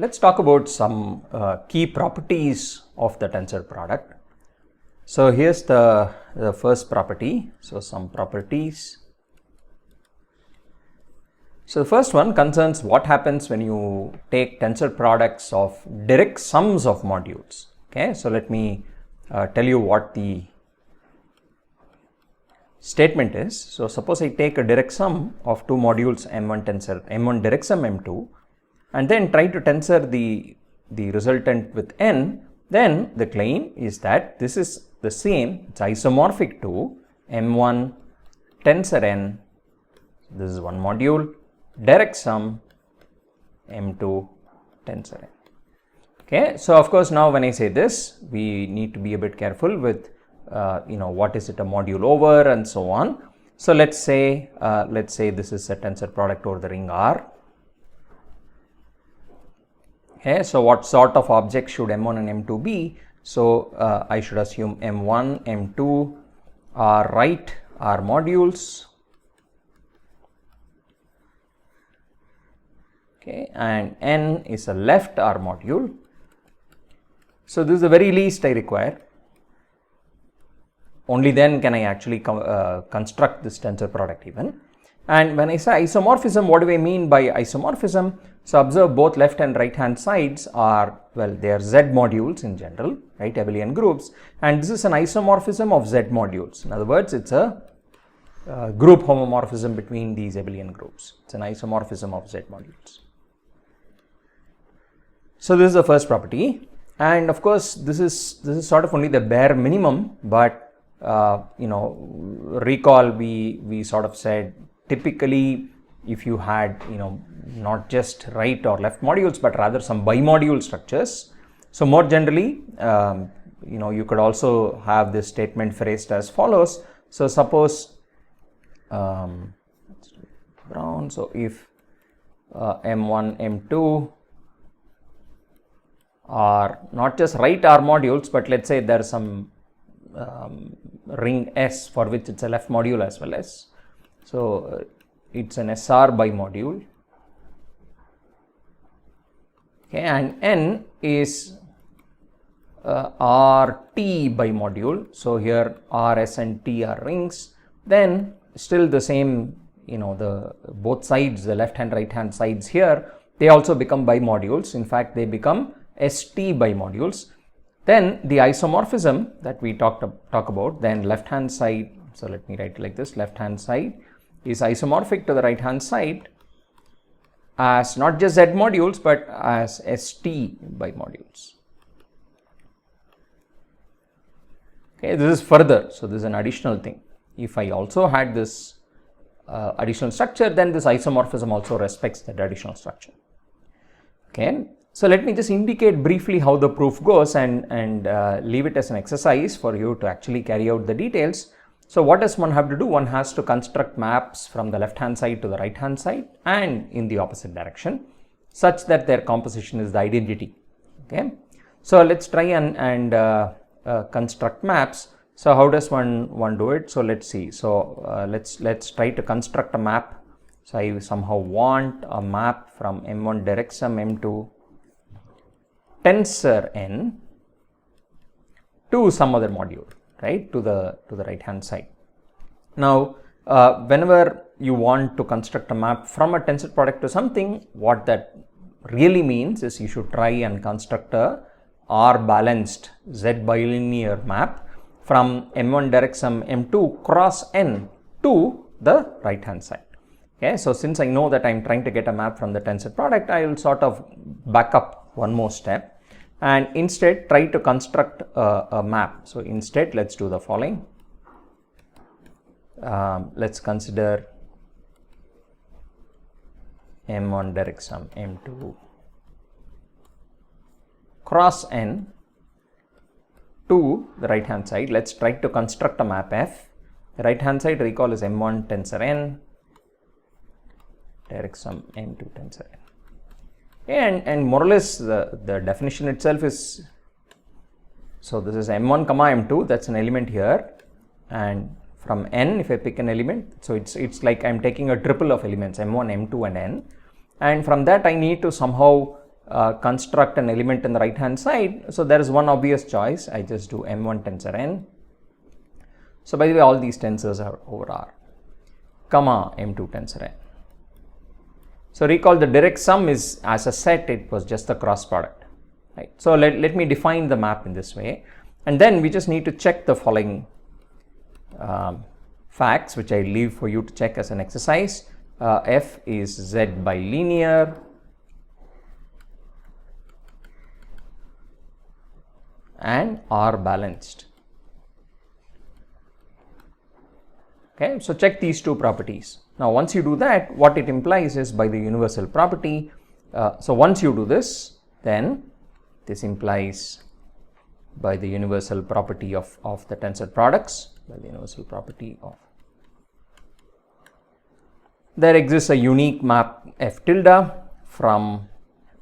let's talk about some key properties of the tensor product. So here's the first property. So some properties. So the first one concerns what happens when you take tensor products of direct sums of modules. Okay, so let me tell you what the statement is. So suppose I take a direct sum of two modules M1 direct sum M2 and then try to tensor the resultant with n, then the claim is that this is the same, it's isomorphic to M1 tensor n, this is one module, direct sum M2 tensor n. Okay, so of course now when I say this, we need to be a bit careful with what is it a module over and so on. So let's say this is a tensor product over the ring R. Okay, so what sort of objects should M1 and M2 be? So I should assume M1, M2 are right R modules. Okay, and N is a left R module. So this is the very least I require. Only then can I actually construct this tensor product even. And when I say isomorphism, what do I mean by isomorphism? So observe both left and right hand sides are, well, they are Z modules in general, right, abelian groups, and this is an isomorphism of Z modules. In other words, it's a group homomorphism between these abelian groups. It's an isomorphism of Z modules. So this is the first property, and of course this is sort of only the bare minimum, but recall we sort of said typically if you had not just right or left modules but rather some bimodule structures. So more generally you could also have this statement phrased as follows. So suppose so if M1 M2 are not just right R modules, but let's say there is some ring S for which it's a left module as well as. So it's an SR bimodule. Okay, and N is RT bimodule. So here R, S and T are rings. Then still the same, the both sides, the left hand, right hand sides here, they also become bimodules. In fact, they become ST bimodules. Then the isomorphism that we talk about, then left hand side, so let me write it like this, left hand side is isomorphic to the right hand side as not just Z modules but as ST bimodules. Okay, this is further, so this is an additional thing. If I also had this additional structure, then this isomorphism also respects that additional structure. Okay. So let me just indicate briefly how the proof goes and leave it as an exercise for you to actually carry out the details. So what does one have to do? One has to construct maps from the left hand side to the right hand side and in the opposite direction such that their composition is the identity. Okay. So let's try and construct maps. So how does one do it? So let's see. So let's try to construct a map. So I somehow want a map from M1 direct sum M2 tensor n to some other module, right, to the right hand side. Now whenever you want to construct a map from a tensor product to something, what that really means is you should try and construct a R balanced Z bilinear map from M1 direct sum M2 cross n to the right hand side. Okay, so since I know that I am trying to get a map from the tensor product, I will sort of back up one more step and instead try to construct a map. So instead let's do the following. Let's consider M1 direct sum M2 cross n to the right hand side. Let's try to construct a map F. The right hand side, recall, is M1 tensor n direct sum M2 tensor n. And more or less the definition itself is, so this is M1 comma M2, that's an element here, and from n if I pick an element, so it's like I'm taking a triple of elements M1, M2 and n, and from that I need to somehow construct an element in the right hand side, so there is one obvious choice. I just do M1 tensor n. So by the way, all these tensors are over R, comma M2 tensor n. So recall the direct sum is as a set, it was just the cross product, right? So let me define the map in this way, and then we just need to check the following facts, which I leave for you to check as an exercise. F is Z bilinear, and R balanced. Okay, so check these two properties. Now once you do that, what it implies is by the universal property. So once you do this, then this implies by the universal property of the tensor products, by the universal property of, there exists a unique map F tilde from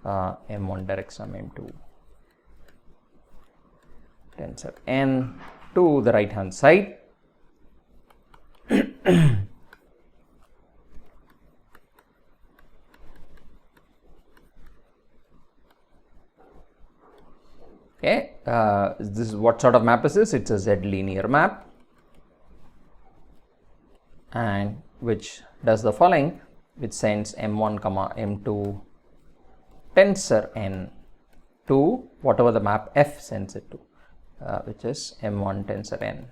M1 direct sum M2 tensor n to the right hand side. Okay, this is what sort of map is this? It's a Z linear map, and which does the following, which sends M1 comma M2 tensor n to whatever the map F sends it to, which is M1 tensor n.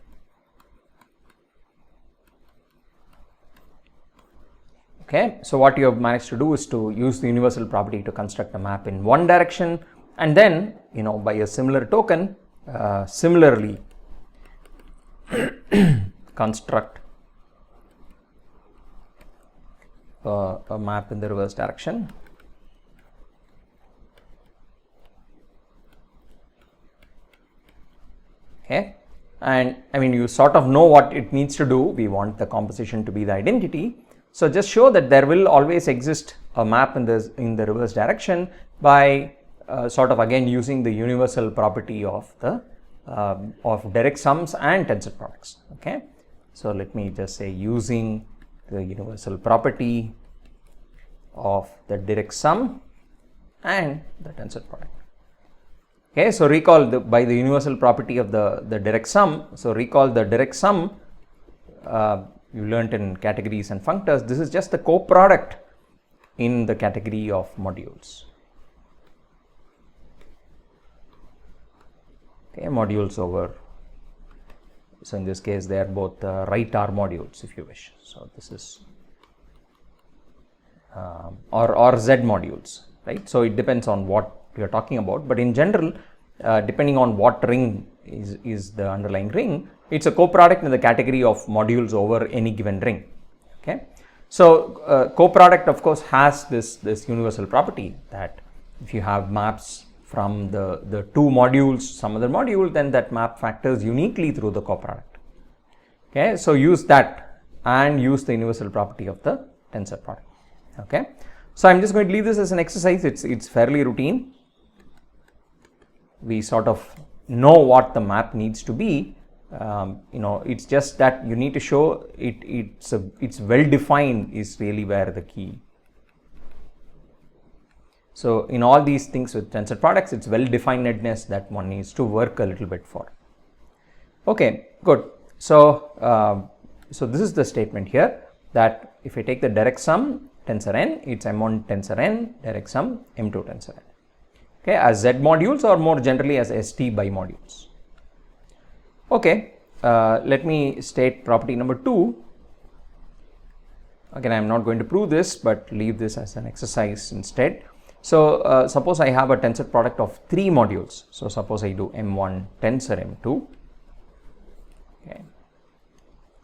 Okay, so what you have managed to do is to use the universal property to construct a map in one direction, and then, you know, by a similar token, similarly construct a map in the reverse direction. Okay, and I mean, you sort of know what it needs to do. We want the composition to be the identity. So just show that there will always exist a map in the reverse direction by sort of again using the universal property of the of direct sums and tensor products. Okay, so let me just say using the universal property of the direct sum and the tensor product. Okay, so recall by the universal property of the direct sum. So recall the direct sum you learnt in categories and functors. This is just the co-product in the category of modules. Okay, modules over, so in this case they are both right R modules if you wish. So this is or Z modules, right? So it depends on what we are talking about, but in general, depending on what ring is the underlying ring, it's a co-product in the category of modules over any given ring. Okay, so co-product of course has this universal property that if you have maps from the two modules some other module, then that map factors uniquely through the co-product. Okay, so use that and use the universal property of the tensor product. Okay, so I'm just going to leave this as an exercise. It's fairly routine. We sort of know what the map needs to be. You know, it's just that you need to show it's well defined is really where the key. So in all these things with tensor products, it's well definedness that one needs to work a little bit for. Okay, good. So so this is the statement here that if I take the direct sum tensor n, it's M1 tensor n direct sum M2 tensor n. Okay, as Z modules or more generally as ST by modules. Okay, let me state property number 2. Again, I am not going to prove this, but leave this as an exercise instead. So suppose I have a tensor product of 3 modules. So suppose I do M1 tensor M2, okay,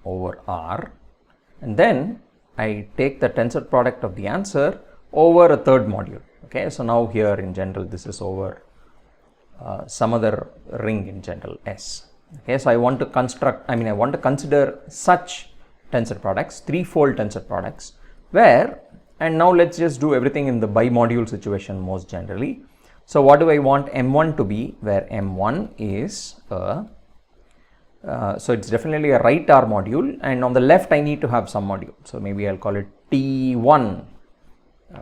over R, and then I take the tensor product of the answer over a third module. Okay, so now here in general this is over some other ring in general S. Okay, so I want to consider such tensor products, threefold tensor products, where, and now let's just do everything in the bi-module situation most generally. So what do I want M1 to be, where M1 is so it's definitely a right R module, and on the left I need to have some module. So maybe I'll call it T1,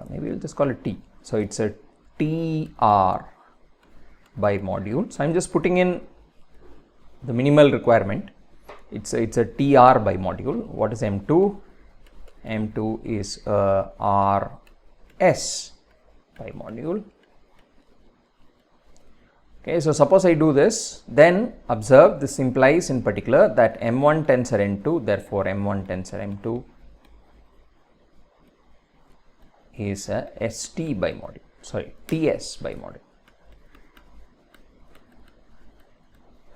maybe we'll just call it T. So it's a TR by module. So I'm just putting in the minimal requirement. It's a TR by module. What is M2? M2 is RS by module. Okay, so suppose I do this, then observe this implies in particular that M1 tensor N2, therefore M1 tensor M2 is a ST by module, sorry, TS by module.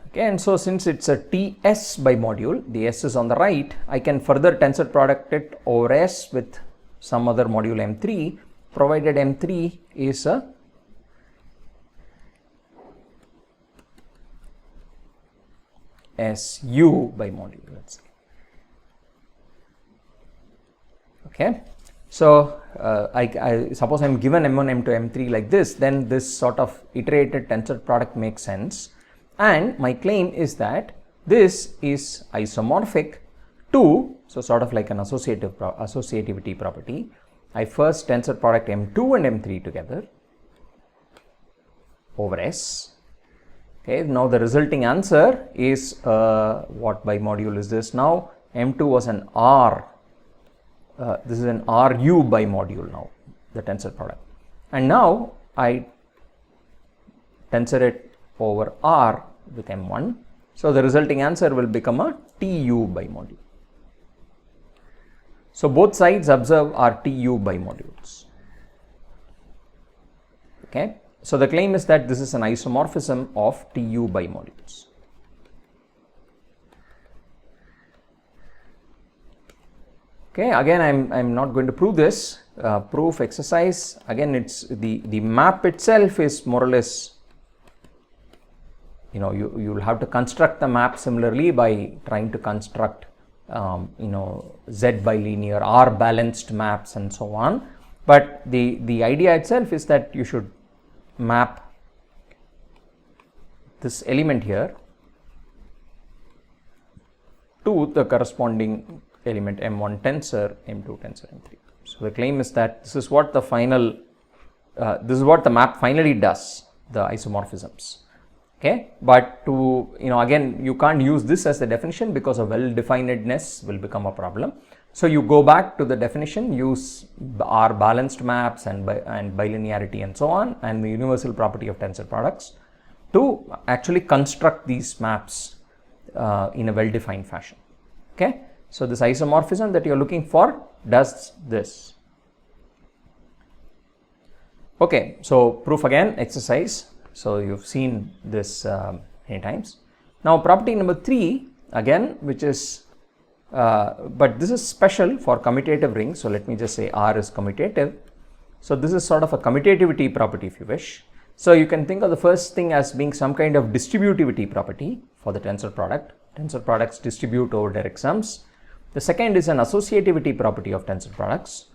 Okay, and so since it's a TS by module, the S is on the right, I can further tensor product it over S with some other module M3, provided M3 is a SU by module, let's say. Okay, so I suppose I'm given M1, M2, M3 like this, then this sort of iterated tensor product makes sense. And my claim is that this is isomorphic to, so sort of like an associativity property. I first tensor product M2 and M3 together over S. Okay, now the resulting answer is what by module is this now? M2 was an R. This is an RU by module now, the tensor product. And now I tensor it over R with M1. So the resulting answer will become a TU by module. So both sides observe are TU by modules. Okay. So the claim is that this is an isomorphism of TU by modules. Okay, again I'm not going to prove this. Proof exercise, again it's the map itself is more or less, you know, you'll have to construct the map similarly by trying to construct you know, Z bilinear, R balanced maps and so on. But the idea itself is that you should map this element here to the corresponding element M1 tensor, M2 tensor, M3. So the claim is that this is what the final, this is what the map finally does, the isomorphisms. Okay, but to, you know, again you can't use this as the definition because of well-definedness will become a problem. So you go back to the definition, use R balanced maps and bilinearity and so on, and the universal property of tensor products to actually construct these maps in a well-defined fashion. Okay, so this isomorphism that you are looking for does this. Okay, so proof again, exercise. So you've seen this many times. Now property number 3 again, which is but this is special for commutative rings. So let me just say R is commutative. So this is sort of a commutativity property if you wish. So you can think of the first thing as being some kind of distributivity property for the tensor product. Tensor products distribute over direct sums. The second is an associativity property of tensor products.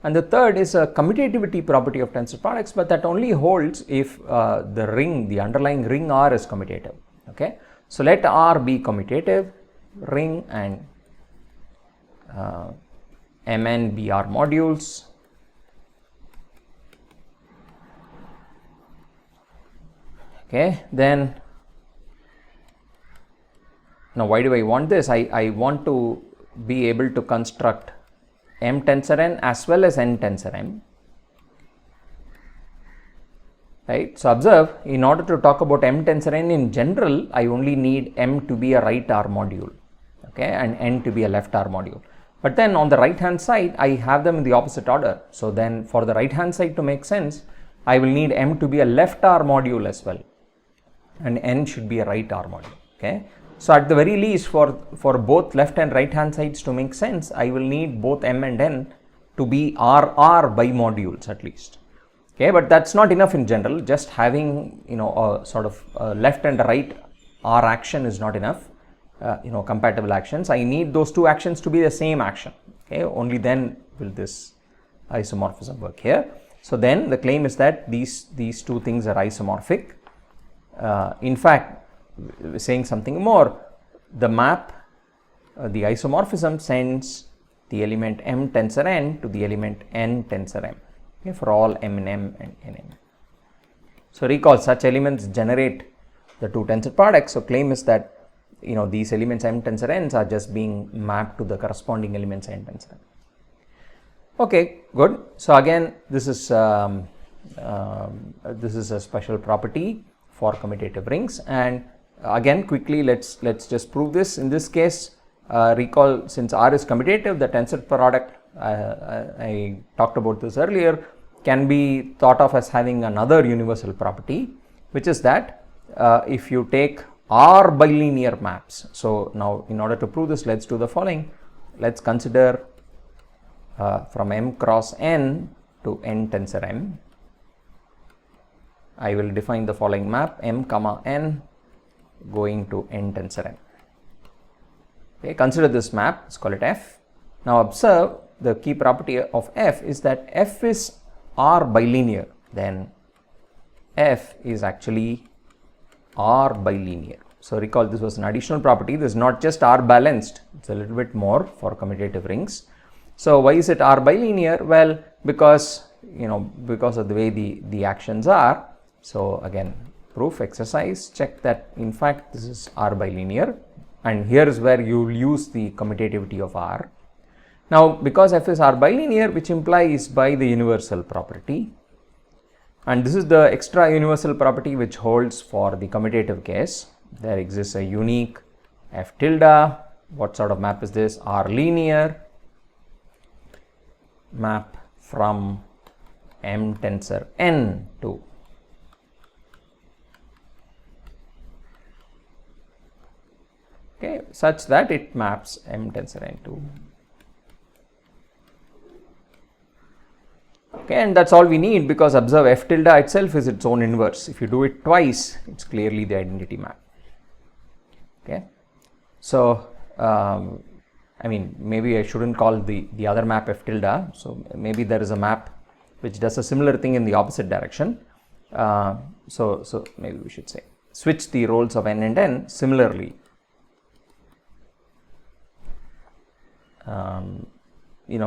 And the third is a commutativity property of tensor products, but that only holds if the ring, the underlying ring R is commutative. Okay, so let R be commutative ring and Mn be R modules. Okay, then now why do I want this? I want to be able to construct M tensor n as well as N tensor m. Right. So observe, in order to talk about M tensor n in general, I only need M to be a right R module, okay, and N to be a left R module. But then on the right hand side, I have them in the opposite order. So then for the right hand side to make sense, I will need M to be a left R module as well, and N should be a right R module. Okay. So at the very least, for both left and right hand sides to make sense, I will need both M and N to be RR by modules at least. Okay, but that's not enough in general. Just having, you know, a sort of left and right R action is not enough. You know, compatible actions. I need those two actions to be the same action. Okay, only then will this isomorphism work here. So then the claim is that these two things are isomorphic. In fact, saying something more, the map, the isomorphism sends the element M tensor n to the element N tensor m, okay, for all M in M and N m. So recall such elements generate the two tensor products. So claim is that these elements M tensor N's are just being mapped to the corresponding elements N tensor N. Okay, good. So again, this is a special property for commutative rings, and again quickly let's just prove this. In this case, recall, since R is commutative, the tensor product, I talked about this earlier, can be thought of as having another universal property, which is that if you take R bilinear maps. So now in order to prove this, let's do the following. Let's consider from M cross N to N tensor M. I will define the following map: M comma N going to N tensor N. Okay, consider this map, let's call it F. Now observe the key property of F is that F is R bilinear, then F is actually R bilinear. So recall, this was an additional property. This is not just R balanced, it's a little bit more for commutative rings. So why is it R bilinear? Well, because of the way the actions are. So again, proof exercise, check that in fact this is R bilinear, and here is where you will use the commutativity of R. Now because F is R bilinear, which implies by the universal property, and this is the extra universal property which holds for the commutative case. There exists a unique F tilde. What sort of map is this? R linear map from M tensor N to such that it maps M tensor N to and that's all we need, because observe F tilde itself is its own inverse. If you do it twice, it's clearly the identity map. Okay, so I mean, maybe I shouldn't call the other map F tilde. So maybe there is a map which does a similar thing in the opposite direction. So maybe we should say switch the roles of N and N similarly.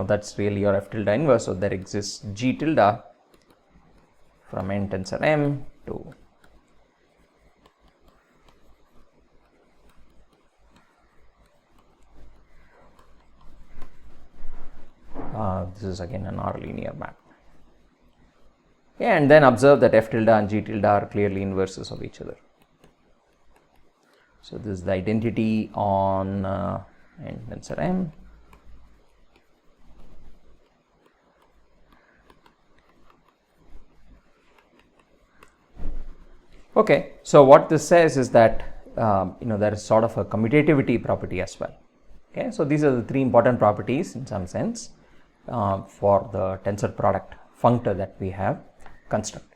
That's really your F tilde inverse. So there exists G tilde from N tensor M to this is again an R linear map. And then observe that F tilde and G tilde are clearly inverses of each other. So this is the identity on N tensor M. Okay, so what this says is that there is sort of a commutativity property as well. Okay, so these are the three important properties in some sense for the tensor product functor that we have constructed.